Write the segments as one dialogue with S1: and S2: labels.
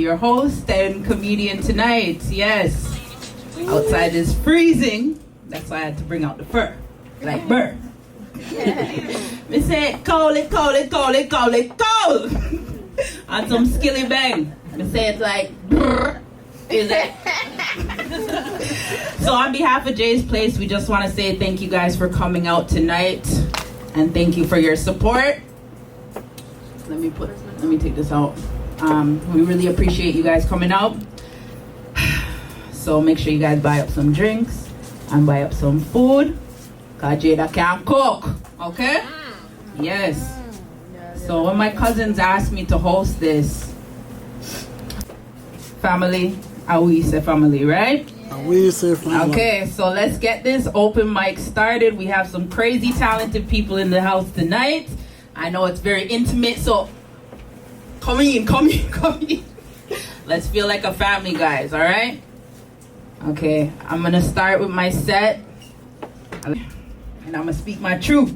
S1: your host and comedian tonight. Yes. Outside is freezing. That's why I had to bring out the fur. Like burr. Me say cold. And some skilly bang. Me say it like brr. Is it? So on behalf of Jay's Place, we just want to say thank you guys for coming out tonight. And thank you for your support. Let me take this out. We really appreciate you guys coming out. So make sure you guys buy up some drinks and buy up some food. Cause Jada can't cook. Okay? Yes. So when my cousins asked me to host this, family, we say family, right?
S2: We say family.
S1: Okay, so let's get this open mic started. We have some crazy talented people in the house tonight. I know it's very intimate, so come in. Let's feel like a family, guys, all right? Okay, I'm gonna start with my set, and I'm gonna speak my truth.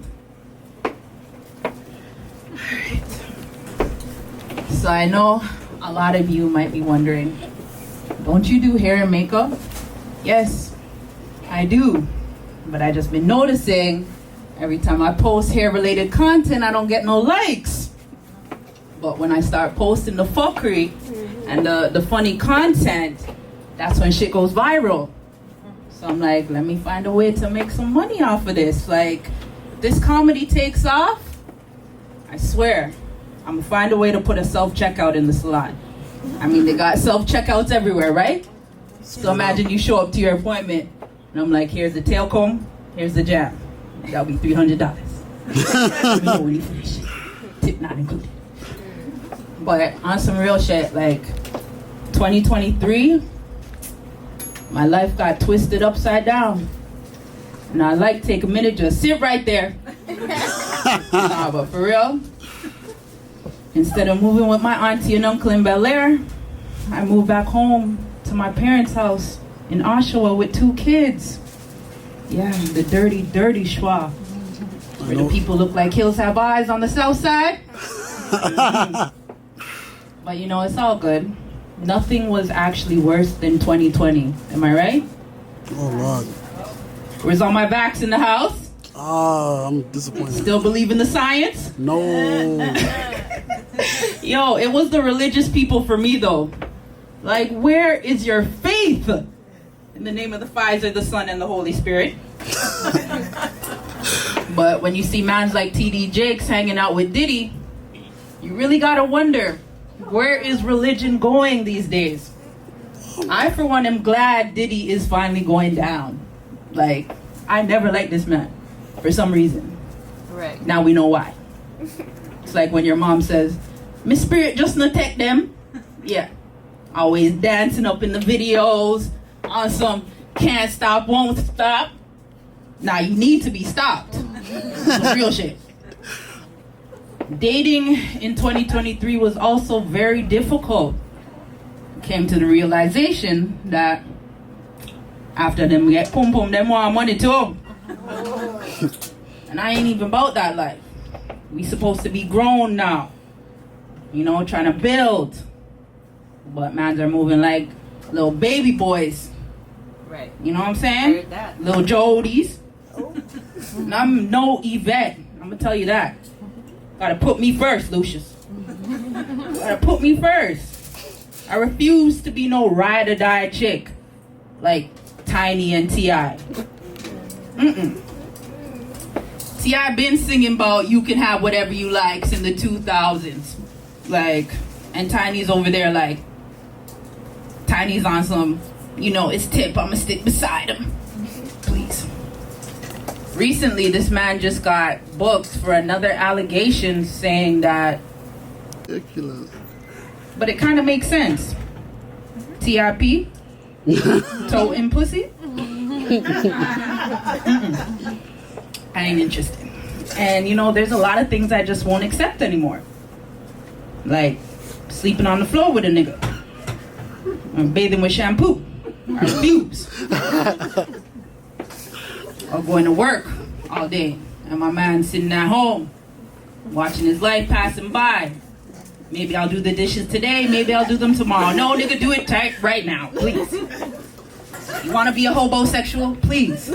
S1: Alright. So I know a lot of you might be wondering, don't you do hair and makeup? Yes, I do. But I just been noticing every time I post hair-related content, I don't get no likes. But when I start posting the fuckery and the funny content, that's when shit goes viral. So I'm like, let me find a way to make some money off of this. Like, this comedy takes off, I swear, I'm gonna find a way to put a self-checkout in the salon. I mean, they got self-checkouts everywhere, right? So imagine you show up to your appointment, and I'm like, here's the tail comb, here's the jam. That'll be $300. You know when you finish. Tip not included. But on some real shit, like 2023, my life got twisted upside down. And I like take a minute, just sit right there. Nah, but for real, instead of moving with my auntie and uncle in Bel Air, I moved back home to my parents' house in Oshawa with 2 kids. Yeah, the dirty schwa. Where the people look like hills have eyes on the south side. But you know, it's all good. Nothing was actually worse than 2020. Am I right?
S2: Oh, Lord.
S1: Where's all my backs in the house?
S2: I'm disappointed.
S1: Still believe in the science?
S2: No.
S1: Yo, it was the religious people for me, though. Like, where is your faith? In the name of the Father, the Son, and the Holy Spirit. But when you see mans like T.D. Jakes hanging out with Diddy, you really gotta wonder, where is religion going these days? I, for one, am glad Diddy is finally going down. Like, I never liked this man, for some reason.
S3: Right.
S1: Now we know why. It's like when your mom says, "Miss Spirit, just not take them." Yeah. Always dancing up in the videos on some can't stop, won't stop. Now you need to be stopped. Some real shit. Dating in 2023 was also very difficult. Came to the realization that after them get pum pum, them want money too. And I ain't even about that life. We supposed to be grown now. You know, trying to build. But mans are moving like little baby boys.
S3: Right.
S1: You know what I'm saying?
S3: Heard that.
S1: Little Jodies. And I'm no Yvette. I'm gonna tell you that. Gotta put me first, Lucius. Gotta put me first. I refuse to be no ride or die chick like Tiny and T.I. T.I. been singing about you can have whatever you likes in the 2000s. Like, and Tiny's over there like, Tiny's on some, you know, it's Tip, I'ma stick beside him. Please. Recently, this man just got booked for another allegation saying that,
S2: Ridiculous.
S1: but it kind of makes sense. TIP, toe in pussy. I ain't interested. And you know, there's a lot of things I just won't accept anymore. Like sleeping on the floor with a nigga. Or bathing with shampoo. I refuse. Or going to work all day and my man sitting at home watching his life passing by. Maybe I'll do the dishes today, maybe I'll do them tomorrow. No, nigga, do it right now, please. You wanna be a hobosexual? Please.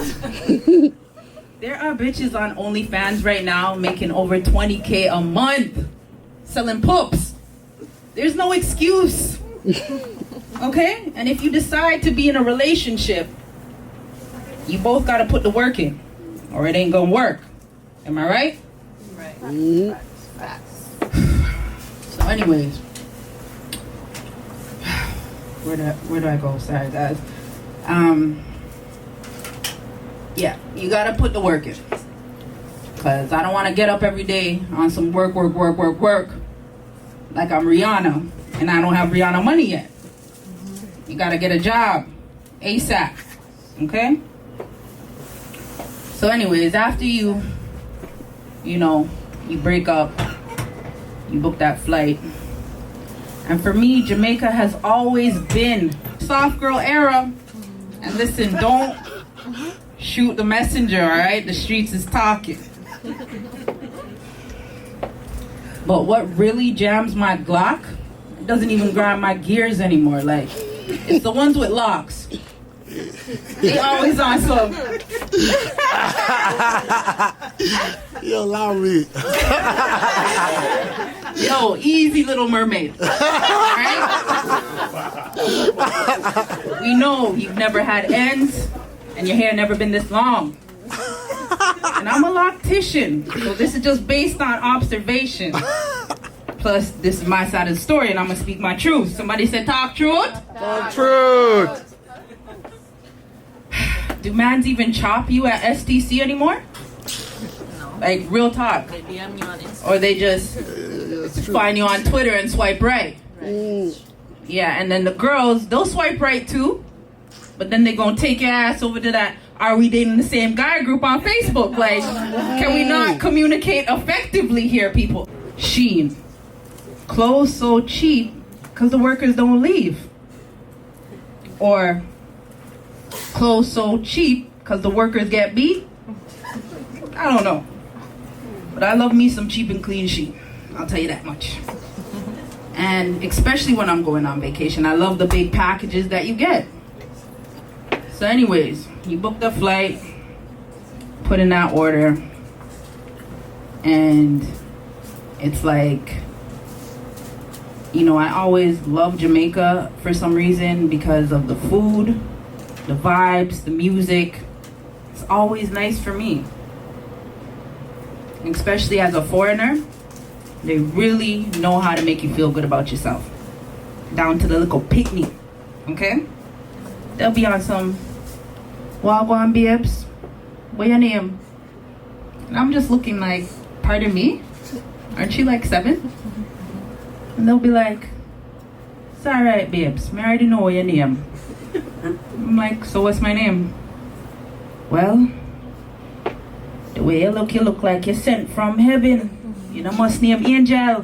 S1: There are bitches on OnlyFans right now making over 20K a month selling pups. There's no excuse. Okay? And if you decide to be in a relationship, you both gotta put the work in, or it ain't gonna work. Am I right?
S3: Right.
S2: Mm-hmm.
S3: Facts.
S1: So anyways, where do I go? Sorry guys. Yeah, you gotta put the work in. Cause I don't wanna get up every day on some work like I'm Rihanna and I don't have Rihanna money yet. You gotta get a job ASAP. Okay? So anyways, after you break up, you book that flight. And for me, Jamaica has always been soft girl era. And listen, don't shoot the messenger, all right? The streets is talking. But what really jams my Glock, it doesn't even grind my gears anymore. Like, it's the ones with locks. They always on some.
S2: Yo, allow me.
S1: Yo, easy Little Mermaid. Alright? We know you've never had ends and your hair never been this long. And I'm a loctician, so this is just based on observation. Plus, this is my side of the story and I'm gonna speak my truth. Somebody said talk truth?
S2: Talk truth.
S1: Do mans even chop you at STC anymore?
S3: No.
S1: Like, real talk.
S3: They DM you on Instagram.
S1: Or they just find you on Twitter and swipe right.
S2: Mm.
S1: Yeah, and then the girls, they'll swipe right too, but then they gonna take your ass over to that "are we dating the same guy" group on Facebook. Like, can we not communicate effectively here, people? Shein. Clothes so cheap because the workers don't leave. Or clothes so cheap because the workers get beat. I don't know. But I love me some cheap and clean Shein. I'll tell you that much. And especially when I'm going on vacation, I love the big packages that you get. So anyways, you book the flight, put in that order, and it's like, I always love Jamaica for some reason because of the food, the vibes, the music. It's always nice for me. Especially as a foreigner, they really know how to make you feel good about yourself. Down to the little picnic, okay? They'll be on some, "Wagwan babes, what your name?" And I'm just looking like, "Pardon me? Aren't you like 7? And they'll be like, "It's alright, babes. I already know your name." I'm like, "So what's my name?" "Well, the way you look like you're sent from heaven. You know, must name Angel."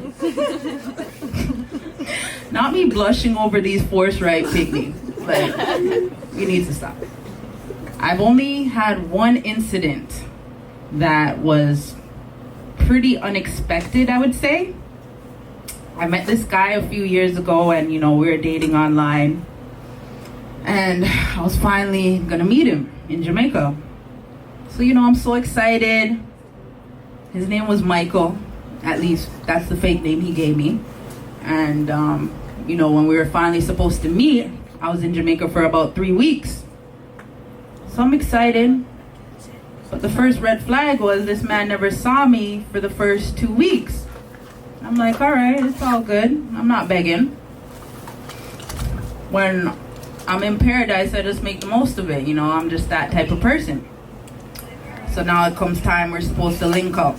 S1: Not me blushing over these force right picnics. Like, we need to stop. I've only had one incident that was pretty unexpected, I would say. I met this guy a few years ago and, we were dating online. And I was finally gonna meet him in Jamaica. So, I'm so excited. His name was Michael. At least that's the fake name he gave me. And, when we were finally supposed to meet, I was in Jamaica for about 3 weeks. So I'm excited. But the first red flag was this man never saw me for the first 2 weeks. I'm like, all right, it's all good. I'm not begging. When I'm in paradise, I just make the most of it. I'm just that type of person. So now it comes time we're supposed to link up.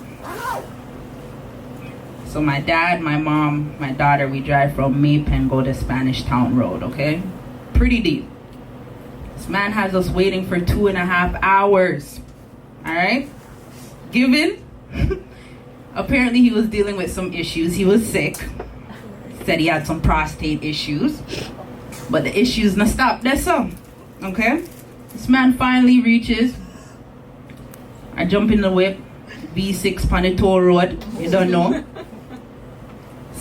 S1: So my dad, my mom, my daughter, we drive from Mape and go to Spanish Town Road, okay? Pretty deep. This man has us waiting for 2.5 hours. All right? Given, apparently he was dealing with some issues. He was sick. Said he had some prostate issues. But the issues not stop. That's all. Okay? This man finally reaches. I jump in the whip. V6 Panito Road. You don't know.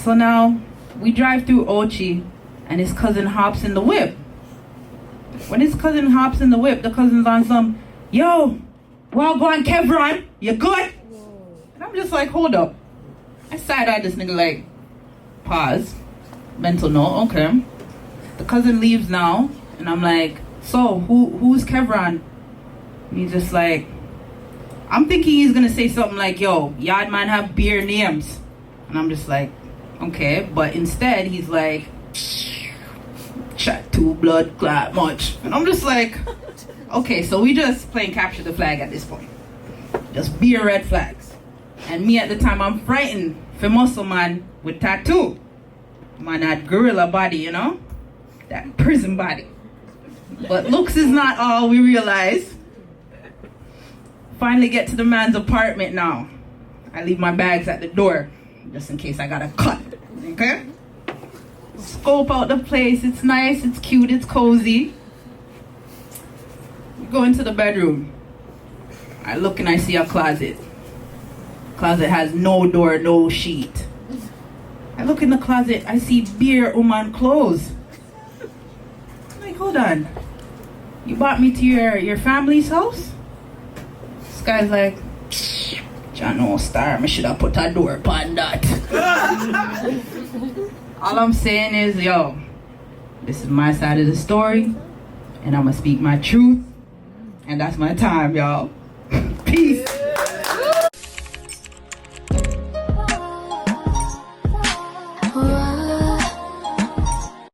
S1: So now we drive through Ochi and his cousin hops in the whip. When his cousin hops in the whip, the cousin's on some, yo, well, go on, Kevron, you good? And I'm just like, hold up. I side-eyed this nigga like, pause, mental note, okay. The cousin leaves now, and I'm like, so, who's Kevron? And he's just like, I'm thinking he's gonna say something like, yo, yard man have beer names. And I'm just like, okay, but instead he's like, chat two blood clot much. And I'm just like, okay, so we just playing capture the flag at this point. Just beer red flags. And me at the time, I'm frightened for muscle man with tattoo. Man had gorilla body, you know? That prison body. But looks is not all, we realize. Finally get to the man's apartment now. I leave my bags at the door, just in case I got a cut, okay? Scope out the place, it's nice, it's cute, it's cozy. We go into the bedroom. I look and I see a closet. Closet has no door, no sheet. I look in the closet, I see beer woman clothes. I'm like, hold on. You brought me to your family's house? This guy's like, John no star, I should have put a door upon that. All I'm saying is, yo, this is my side of the story, and I'm gonna speak my truth, and that's my time, y'all.